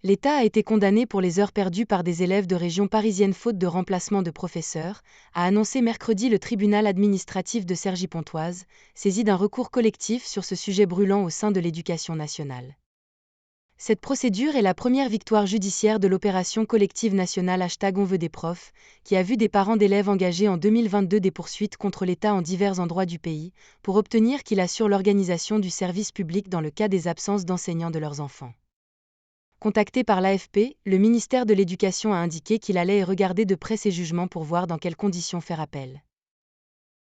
L'État a été condamné pour les heures perdues par des élèves de région parisienne faute de remplacement de professeurs, a annoncé mercredi le tribunal administratif de Cergy-Pontoise, saisi d'un recours collectif sur ce sujet brûlant au sein de l'Éducation nationale. Cette procédure est la première victoire judiciaire de l'opération collective nationale #On veut des profs, qui a vu des parents d'élèves engager en 2022 des poursuites contre l'État en divers endroits du pays, pour obtenir qu'il assure l'organisation du service public dans le cas des absences d'enseignants de leurs enfants. Contacté par l'AFP, le ministère de l'Éducation a indiqué qu'il allait regarder de près ces jugements pour voir dans quelles conditions faire appel.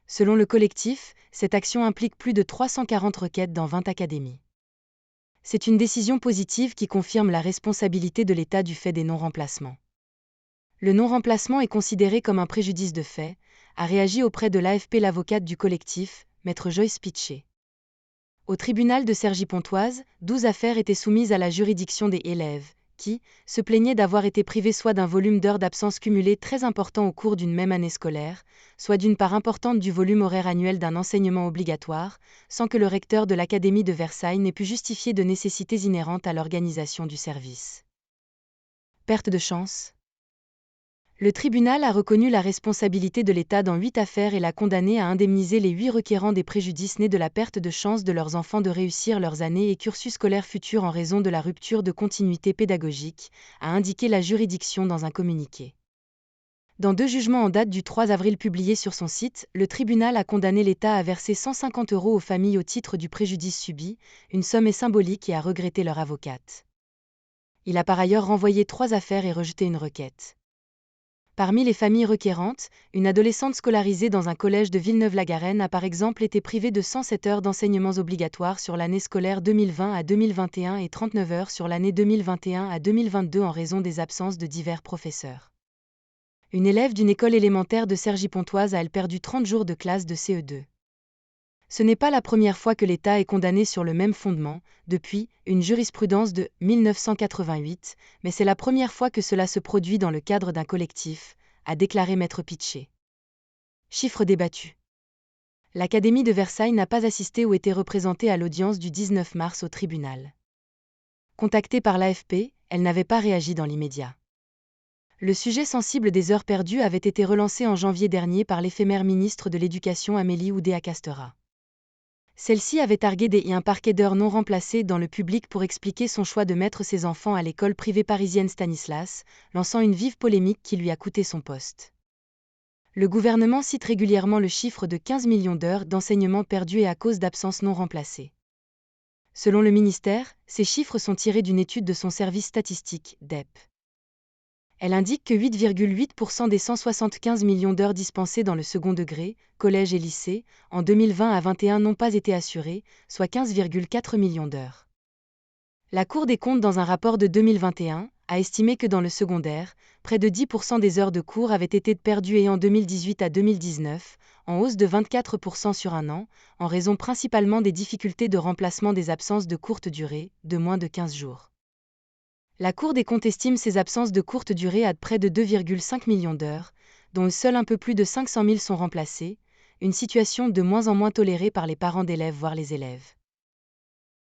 Selon le collectif, cette action implique plus de 340 requêtes dans 20 académies. C'est une décision positive qui confirme la responsabilité de l'État du fait des non-remplacements. Le non-remplacement est considéré comme un préjudice de fait, a réagi auprès de l'AFP l'avocate du collectif, maître Joyce Pitché. Au tribunal de Cergy-Pontoise, 12 affaires étaient soumises à la juridiction des élèves, qui se plaignaient d'avoir été privés soit d'un volume d'heures d'absence cumulées très important au cours d'une même année scolaire, soit d'une part importante du volume horaire annuel d'un enseignement obligatoire, sans que le recteur de l'Académie de Versailles n'ait pu justifier de nécessités inhérentes à l'organisation du service. Perte de chance. Le tribunal a reconnu la responsabilité de l'État dans 8 affaires et l'a condamné à indemniser les 8 requérants des préjudices nés de la perte de chance de leurs enfants de réussir leurs années et cursus scolaires futurs en raison de la rupture de continuité pédagogique, a indiqué la juridiction dans un communiqué. Dans 2 jugements en date du 3 avril publiés sur son site, le tribunal a condamné l'État à verser 150 € aux familles au titre du préjudice subi, une somme est symbolique et a regretté leur avocate. Il a par ailleurs renvoyé 3 affaires et rejeté une requête. Parmi les familles requérantes, une adolescente scolarisée dans un collège de Villeneuve-la-Garenne a par exemple été privée de 107 heures d'enseignements obligatoires sur l'année scolaire 2020 à 2021 et 39 heures sur l'année 2021 à 2022 en raison des absences de divers professeurs. Une élève d'une école élémentaire de Cergy-Pontoise a elle perdu 30 jours de classe de CE2. Ce n'est pas la première fois que l'État est condamné sur le même fondement, depuis une jurisprudence de 1988, mais c'est la première fois que cela se produit dans le cadre d'un collectif, a déclaré maître Pitché. Chiffre débattu. L'Académie de Versailles n'a pas assisté ou été représentée à l'audience du 19 mars au tribunal. Contactée par l'AFP, elle n'avait pas réagi dans l'immédiat. Le sujet sensible des heures perdues avait été relancé en janvier dernier par l'éphémère ministre de l'Éducation Amélie Oudéa-Castéra. Celle-ci avait argué un parquet d'heures non remplacées dans le public pour expliquer son choix de mettre ses enfants à l'école privée parisienne Stanislas, lançant une vive polémique qui lui a coûté son poste. Le gouvernement cite régulièrement le chiffre de 15 millions d'heures d'enseignement perdues à cause d'absences non remplacées. Selon le ministère, ces chiffres sont tirés d'une étude de son service statistique, DEP. Elle indique que 8,8% des 175 millions d'heures dispensées dans le second degré, collège et lycée, en 2020 à 2021 n'ont pas été assurées, soit 15,4 millions d'heures. La Cour des comptes dans un rapport de 2021 a estimé que dans le secondaire, près de 10% des heures de cours avaient été perdues et en 2018 à 2019, en hausse de 24% sur un an, en raison principalement des difficultés de remplacement des absences de courte durée, de moins de 15 jours. La Cour des comptes estime ces absences de courte durée à près de 2,5 millions d'heures, dont seul un peu plus de 500 000 sont remplacées, une situation de moins en moins tolérée par les parents d'élèves voire les élèves.